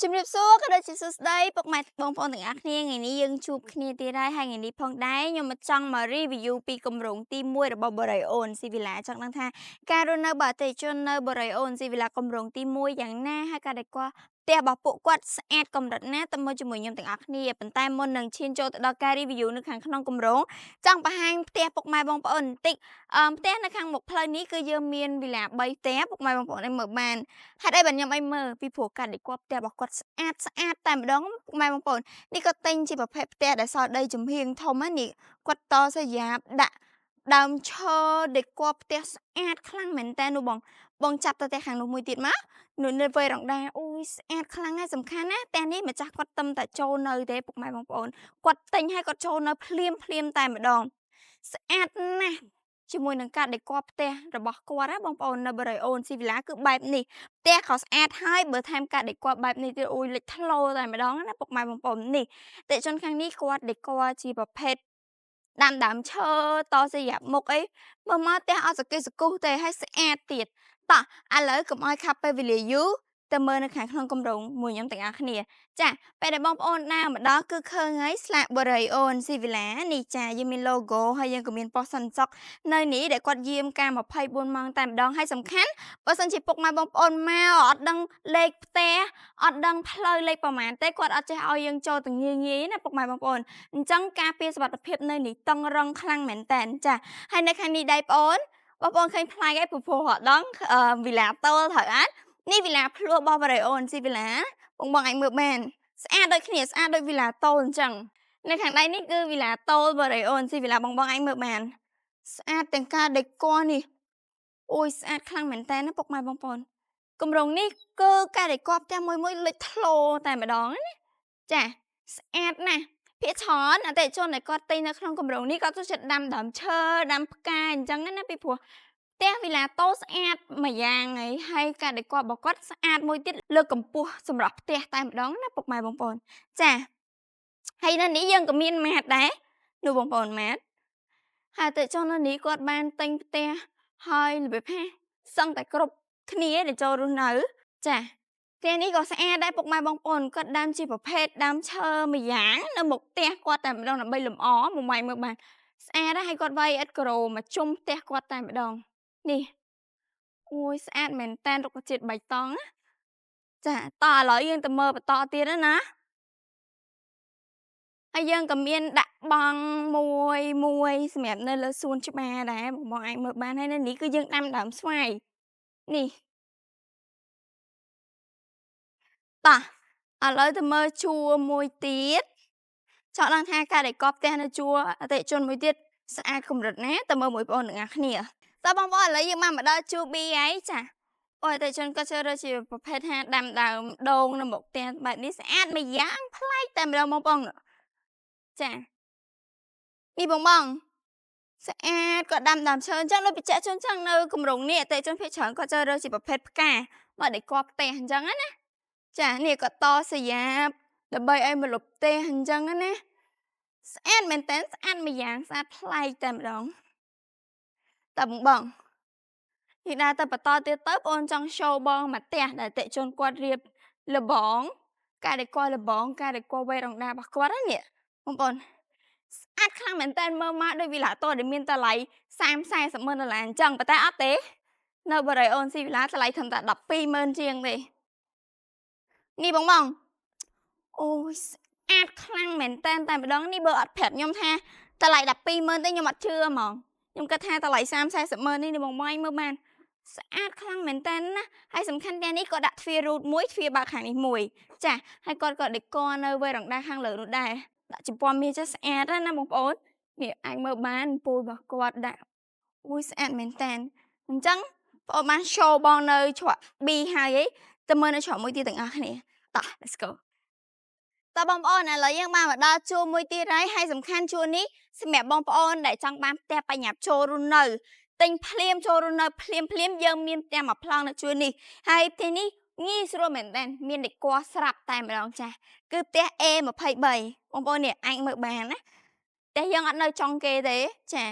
ជំរាបសួរក៏ដូចជាសួស្តីពុកម៉ែបងប្អូនទាំងអស់គ្នាថ្ងៃនេះយើងជួបគ្នាទៀតហើយថ្ងៃនេះផងដែរខ្ញុំមកចង់មក review ពីគម្រោងទី1របស់ Boreon Sea Villa ចង់ដឹងថាការរស់នៅរបស់អតិថិជននៅ Boreon Sea Villa គម្រោងទី1យ៉ាងណាហើយក៏ដូចក៏ផ្ទះរបស់ពួកគាត់ស្អាតកម្រិតណាទៅមកជាមួយខ្ញុំទាំងអស់គ្នាប៉ុន្តែមុននឹងឈានចូលទៅដល់ការ review នៅខាងក្នុងគម្រោងចង់បង្ហាញផ្ទះពុកម៉ែបងប្អូនបន្តិចផ្ទះនៅខាងមុខផ្លូវនេះគឺយើងមាន villa 3ផ្ទះពុកម៉ែបងប្អូនឲ្យមើលបានហេតុអីបានខ្ញុំឲ្យមើលពីព្រោះកាត់ដេគ័រផ្ទះរបស់គាត់ស្អាតតែម្ដងពុកម៉ែបងប្អូននេះគាត់ទិញជាប្រភេទផ្ទះដែលសល់ដីចំហៀងធំណានេះគាត់តសយ៉ាបដាក់ដើមឈើដេគ័រផ្ទះស្អាតខ្លាំងមែនតើនោះបងចាប់ទៅផ្ទះខាងនោះមួយទៀតមកនោះនៅវេរ៉ង់ដាអូយស្អាតខ្លាំងហើយសំខាន់ណាផ្ទះនេះម្ចាស់គាត់ទឹមតែចូលនៅទេពុកម៉ែបងប្អូនគាត់ទិញហើយគាត់ចូលនៅភ្លាមតែម្ដងស្អាតណាស់ជាមួយនឹងការដេគ័រផ្ទះរបស់គាត់ណាបងប្អូននៅ Boreon Sea Villa គឺបែបនេះផ្ទះក៏ស្អាតហើយបើថែមការដេគ័របែបនេះទៀតអូយលេចធ្លោតែម្ដងណាពុកម៉ែបងប្អូននេះអតិថិជនខាងនេះគាត់ដេគ័រជាប្រភេទដាំដើមឈើតសយ៉ាប់មុខអីមើលមកផ្ទះអត់សកេសគូសទេហើយស្អាតទៀតតោះឥឡូវកុំឲ្យខាប់ពេលវេលាយូរទៅមើលនៅខាងក្នុងគម្រោងមួយខ្ញុំទាំងអស់គ្នាចាពេលដែលបងប្អូនដើរមកដល់គឺឃើញហើយស្លាក Boreon Sea Villa នេះចាយើងមាន logo ហើយយើងក៏មានប៉ុស្តិ៍សន្តិសុខនៅនេះដែលគាត់យាមការ24ម៉ោងតែម្ដងហើយសំខាន់បើសិនជាពុកម៉ែបងប្អូនមកអត់ដឹងលេខផ្ទះអត់ដឹងផ្លូវលេខប្រមាណទេគាត់អត់ចេះឲ្យយើងចូលទៅងាយណាពុកម៉ែបងប្អូនអញ្ចឹងការពារសុវត្ថិភាពនៅនេះតឹងរឹងខ្លាំងមែនតើចាហើយនៅខាងនេះដែរបងប្អូនឃើញប្លែកឯងព្រោះអត់ដឹងវីឡាតូលត្រូវអត់នេះវីឡាភ្លោះរបស់ Boreon Sea Villa បងអាចមើលបានស្អាតដូចគ្នាស្អាតដូចវីឡាតូលអញ្ចឹងនៅខាងដៃនេះគឺវីឡាតូល Boreon Sea Villa បងអាចមើលបានស្អាតទាំងការដេគ័រនេះអូយស្អាតខ្លាំងមែនតើណាពុកម៉ែបងប្អូនគម្រោងនេះគឺការដេគ័រផ្ទះមួយលេចធ្លោតែម្ដងណាចាស្អាតណាស់ភាគច្រើនអតិថិជនដែលគាត់ទិញនៅក្នុងគម្រោងនេះគាត់ចូលចិត្តដាំដើមឈើដាំផ្កាអញ្ចឹងណាពីព្រោះផ្ទះវីឡាតូស្អាតម្យ៉ាងហើយការដេគ័ររបស់គាត់ស្អាតមួយទៀតលើកកម្ពស់សម្រាប់ផ្ទះតែម្ដងណាពុកម៉ែបងប្អូនចាហើយនៅនេះយើងក៏មានម៉ាតដែរនោះបងប្អូនម៉ាតហើយអតិថិជននៅនេះគាត់បានទិញផ្ទះហើយរបៀបថាសឹងតែគ្រប់គ្នាដែលចូលរស់នៅចាផ្ទះនេះក៏ស្អាតដែរពុកម៉ែបងប្អូនគាត់ដាំជាប្រភេទដើមឈើម្យ៉ាងនៅមុខផ្ទះគាត់តែម្ដងដើម្បីលម្អមួយម៉ៃមើលបានស្អាតហើយគាត់វាយឥដ្ឋក្រូមកជុំផ្ទះគាត់តែម្ដងនេះអូយស្អាតមែនតែនរុក្ខជាតិបៃតងណាចាតោះឥឡូវយើងទៅមើលបន្តទៀតណាហើយយើងក៏មានដាក់បង់មួយសម្រាប់នៅលើសួនច្បារដែរបងអាចមើលបានហើយនៅនេះគឺយើងដាំដើមស្វាយនេះតោះឥឡូវទៅមើលជួរមួយទៀតចង់ដឹងថាការដេគ័រផ្ទះនៅជួរអតិថិជនមួយទៀតស្អាតកម្រិតណាទៅមើលមួយបងប្អូនទាំងអស់គ្នាតើបងប្អូនឥឡូវយើងមកដល់ជួរ B ហើយចាអូយអតិថិជនក៏ជ្រើសរើសជាប្រភេទថាដាំដើមដូងនៅមុខផ្ទះបែបនេះស្អាតម្យ៉ាងប្លែកតែម្ដងបងប្អូនចានេះបងស្អាតគាត់ដាំដើមឈើអញ្ចឹងដូចបច្ចាក់ជនអញ្ចឹងនៅគម្រោងនេះអតិថិជនភាគច្រើនគាត់ជ្រើសរើសជាប្រភេទផ្កាមកដេគ័រផ្ទះអញ្ចឹងណាចានេះគាត់តសយ៉ាបដើម្បីឲ្យមកលុបផ្ទះអញ្ចឹងណាស្អាតមែនតើស្អាតម្យ៉ាងស្អាតប្លែកតែម្ដងតើបងនេះដើរទៅបន្តទៀតទៅបងចង់ show បងមកផ្ទះដែលអតិថិជនគាត់រៀបលបងការដេគ័រលបងការដេគ័រវេរ៉ង់ដារបស់គាត់ណានេះបងប្អូនស្អាតខ្លាំងមែនតើមើលមកដូចវីឡាតូដែលមានតម្លៃ30-40ម៉ឺនដុល្លារអញ្ចឹងប៉ុន្តែអត់ទេនៅ Boreon Sea Villa តម្លៃត្រឹមតែ12ម៉ឺនជាងទេនេះបងអូយស្អាតខ្លាំងមែនតើតែម្ដងនេះបើអត់ប្រាប់ខ្ញុំថាតម្លៃ12ម៉ឺនទេខ្ញុំអត់ជឿហ្មងខ្ញុំគិតថាតម្លៃ30-40ម៉ឺននេះបងមើលបានស្អាតខ្លាំងមែនតើណាហើយសំខាន់ទាំងនេះក៏ដាក់ទ្វារ root មួយទ្វារបើកខាងនេះមួយចាហើយគាត់ក៏ដេគ័រនៅវេរ៉ង់ដាខាងលើនោះដែរដាក់ជំពណ៌មាសចេះស្អាតណាបងប្អូននេះអាចមើលបានពូលរបស់គាត់ដាក់អូយស្អាតមែនតើអញ្ចឹងបងប្អូនបាន show បងនៅច្រក B ហើយទៅមើលនៅច្រកមួយទៀតទាំងអស់គ្នាតោះ let's go តើបងប្អូនឥឡូវយើងបានមកដល់ជួរមួយទៀតហើយសំខាន់ជួរនេះសម្រាប់បងប្អូនដែលចង់បានផ្ទះបញ្ញាប់ចូលរស់នៅទិញភ្លាមចូលរស់នៅភ្លាមយើងមានផ្ទះមួយប្លង់នៅជួរនេះហើយផ្ទះនេះងាយស្រួលមែនតើមានដេគ័រស្រាប់តែម្ដងចាស់គឺផ្ទះ A23 បងប្អូននេះអាចមើលបានណាផ្ទះយើងអត់នៅចុងគេទេចា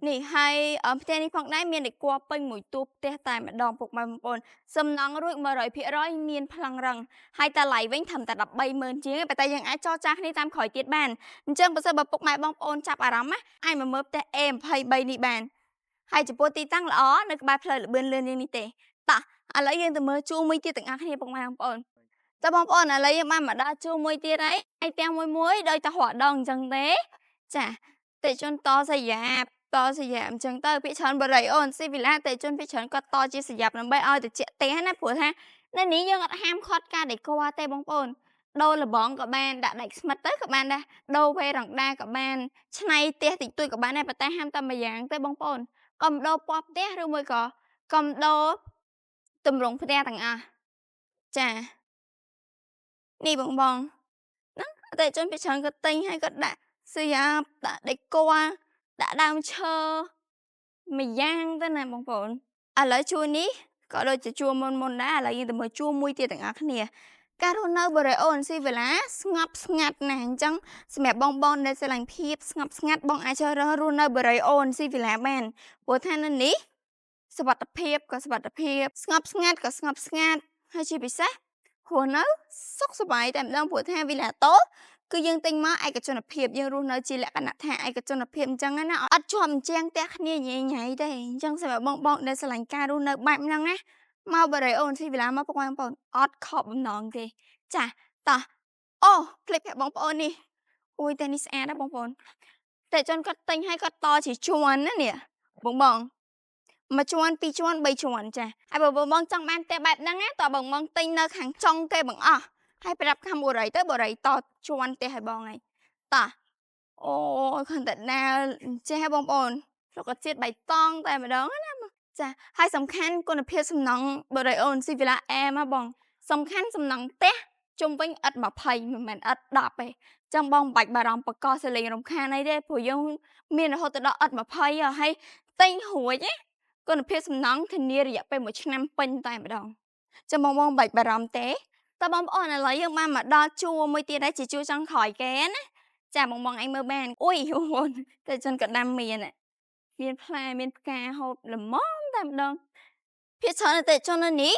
នេះហើយផ្ទះនេះផងដែរមានតែគ័រពេញមួយតួផ្ទះតែម្ដងពុកម៉ែបងប្អូនសំណង់រួច100%មានប្លង់រឹងហើយតម្លៃវិញត្រឹមតែ130000ជាងទេប៉ុន្តែយើងអាចចរចាគ្នាតាមក្រោយទៀតបានអញ្ចឹងបើសិនបើពុកម៉ែបងប្អូនចាប់អារម្មណ៍ណាអាចមកមើលផ្ទះ A23 នេះបានហើយចំពោះទីតាំងល្អនៅក្បែរផ្លូវលបឿនលឿនយ៉ាងនេះទេតោះឥឡូវយើងទៅមើលជួរមួយទៀតទាំងអស់គ្នាពុកម៉ែបងប្អូនតើបងប្អូនឥឡូវយើងបានមកដល់ជួរមួយទៀតហើយឯផ្ទះមួយដោយតែរកដងអញ្ចឹងទេចាតេជន់តសយ៉ាបតសយ៉ាបអញ្ចឹងទៅពាក្យច្រើនបរិយអូនស៊ីវីឡាតេជន់ពាក្យច្រើនគាត់តជាសយ៉ាប់ដើម្បីឲ្យតិចផ្ទះណាព្រោះថានៅនេះយើងអត់ហាមឃាត់ការដេក័រទេបងប្អូនដូរលបងក៏បានដាក់ដែកស្មិតទៅក៏បានដែរដូរវេរ៉ង់ដាក៏បានឆ្នៃផ្ទះតិចតួចក៏បានដែរប៉ុន្តែហាមតែមួយយ៉ាងទេបងប្អូនកុំដូរពណ៌ផ្ទះឬមួយក៏កុំដូរទម្រង់ផ្ទះទាំងអស់ចានេះបងហ្នឹងអតិថិជនភាគច្រើនគាត់ទិញហើយគាត់ដាក់សយ៉ាប់ដាក់ដេគ័រដាក់ដើមឈើម្យ៉ាងទៅណាបងប្អូនឥឡូវជួរនេះក៏ដូចជាជួរមុនដែរឥឡូវយើងទៅមើលជួរមួយទៀតទាំងអស់គ្នាការរស់នៅបរិអូនស៊ីវិឡាស្ងប់ស្ងាត់ណាស់អញ្ចឹងសម្រាប់បងដែលស្រឡាញ់ភាពស្ងប់ស្ងាត់បងអាចជ្រើសរើសរស់នៅបរិអូនស៊ីវិឡាបានព្រោះថានៅនេះសុវត្ថិភាពក៏សុវត្ថិភាពស្ងប់ស្ងាត់ក៏ស្ងប់ស្ងាត់ហើយជាពិសេសរស់នៅសុខសប្បាយតែម្ដងព្រោះថាវីឡាតូគឺយើងទិញមកឯកជនភាពយើងរស់នៅជាលក្ខណៈថាឯកជនភាពអញ្ចឹងណាអត់ជាប់អញ្ចឹងផ្ទះគ្នាញ៉ៃញ៉ៃទេអញ្ចឹងសម្រាប់បងដែលស្រឡាញ់ការរស់នៅបែបហ្នឹងណាមកបរិយអូនស៊ីវីឡាមកពុកម៉ែបងប្អូនអត់ខកបំណងទេចាតោះអូคลิปបងប្អូននេះអួយតែនេះស្អាតណាបងប្អូនតែជនគាត់ទិញឲ្យគាត់តជាជាន់ណានេះបងមួយជាន់ពីរជាន់3ជាន់ចាហើយបើបងចង់បានផ្ទះបែបហ្នឹងណាតើបងទិញនៅខាងចុងគេបងអស់ហើយប្រាប់ខាងបូរីទៅបូរីតជាន់ផ្ទះឲ្យបងហើយតោះអូយខនតាណាចេះបងប្អូនលោកក៏ជាតិបៃតងតែម្ដងណាចាហើយសំខាន់គុណភាពសំណង់បរិយអូនស៊ីវីឡាអែមហ៎បងសំខាន់សំណង់ផ្ទះជុំវិញឥត20មិនមែនឥត10ទេចឹងបងមិនបាច់បារម្ភបកសលេងរំខានអីទេព្រោះយើងមានរហូតដល់ឥត20ហើយទិញរួចណាគុណភាពសំណង់ធានារយៈពេល1ឆ្នាំពេញតែម្ដងចឹងបងមិនបាច់បារម្ភទេតើបងប្អូនឥឡូវយើងបានមកដល់ជួរមួយទៀតហើយជាជួរចុងក្រោយគេណាចាបងឯងមើលបានអុយបងប្អូនតែជនក៏ដាំមានផ្លែមានផ្កាហូបល្មមតែម្ដងភាគច្រើនអតិថិជននៅនេះ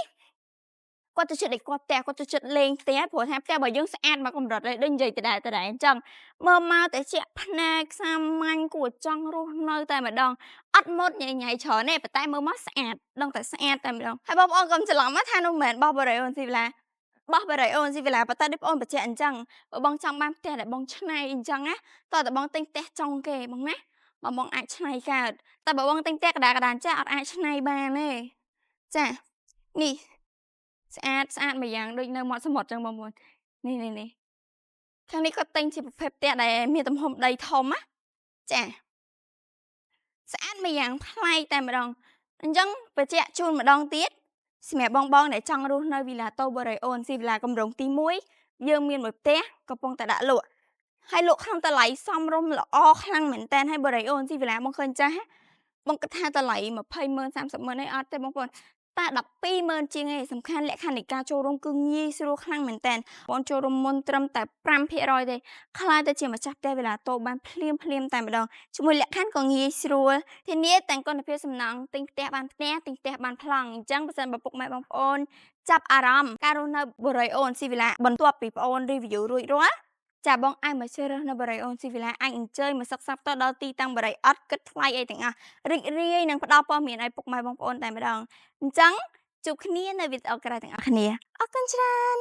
គាត់ទៅចិត្តឲ្យគាត់ផ្ទះគាត់ទៅចិត្តលេងផ្ទះព្រោះថាផ្ទះរបស់យើងស្អាតមកកម្រិតហើយដូចនិយាយដដែលអញ្ចឹងមើលមកតែជាភ្នែកសាមញ្ញគួរចង់រស់នៅតែម្ដងអត់មុតញ៉ៃញ៉ៃច្រើនទេប៉ុន្តែមើលមកស្អាតដឹងតែស្អាតតែម្ដងហើយបងប្អូនកុំច្រឡំថានោះមិនមែនបោះបរិយអូនស៊ីវីឡាបោះបរិយអូនស៊ីវីឡាប៉ុន្តែដូចបងបញ្ជាក់អញ្ចឹងបើបងចង់បានផ្ទះដែលបងឆ្នៃអញ្ចឹងណាតើតបងទិញផ្ទះចុងគេបងណាបងអាចឆ្នៃកើតតែបើបងទិញផ្ទះកដាលចាអត់អាចឆ្នៃបានទេចានេះស្អាតម្យ៉ាងដូចនៅមាត់សមុទ្រចឹងបងប្អូននេះខាងនេះគាត់ទិញជាប្រភេទផ្ទះដែលមានទំហំដីធំណាចាស្អាតម្យ៉ាងប្លែកតែម្ដងអញ្ចឹងបញ្ជាក់ជូនម្ដងទៀតសម្រាប់បងដែលចង់រស់នៅវីឡាតូបូរ៉េអូនស៊ីវីឡាកម្រងទី1យើងមានមួយផ្ទះកំពុងតែដាក់លក់ហើយលក់ក្នុងតម្លៃសមរម្យល្អខ្លាំងមែនតើហើយបរិយអូនស៊ីវីឡាបងឃើញចាស់បងគិតថាតម្លៃ200000 300000អីអត់ទេបងប្អូនតែ120,000ជាងឯងសំខាន់លក្ខខណ្ឌនៃការចូលរួមគឺងាយស្រួលខ្លាំងមែនតើបងចូលរួមមុនត្រឹមតែ5%ទេខ្លាយទៅជាម្ចាស់ផ្ទះវីឡាតូបានភ្លាមតែម្ដងជាមួយលក្ខខណ្ឌក៏ងាយស្រួលធានាទាំងគុណភាពសំណង់ទិញផ្ទះបានផ្ទះទិញផ្ទះបានប្លង់អញ្ចឹងបើសិនបើពុកម៉ែបងប្អូនចាប់អារម្មណ៍ការរស់នៅបូរីអូនស៊ីវីឡាបន្ទាប់ពីបងអូន review រួចរាល់ចាបងអាចមកជ្រើសរើសនៅបរិយអូនស៊ីវីឡាអាចអញ្ជើញមកសិក្សាផ្ទាល់ដល់ទីតាំងបរិយអត់គិតថ្លៃអីទាំងអស់រីករាយនឹងផ្ដល់ព័ត៌មានឲ្យពុកម៉ែបងប្អូនតែម្ដងអញ្ចឹងជួបគ្នានៅវីដេអូក្រោយទាំងអស់គ្នាអរគុណច្រើន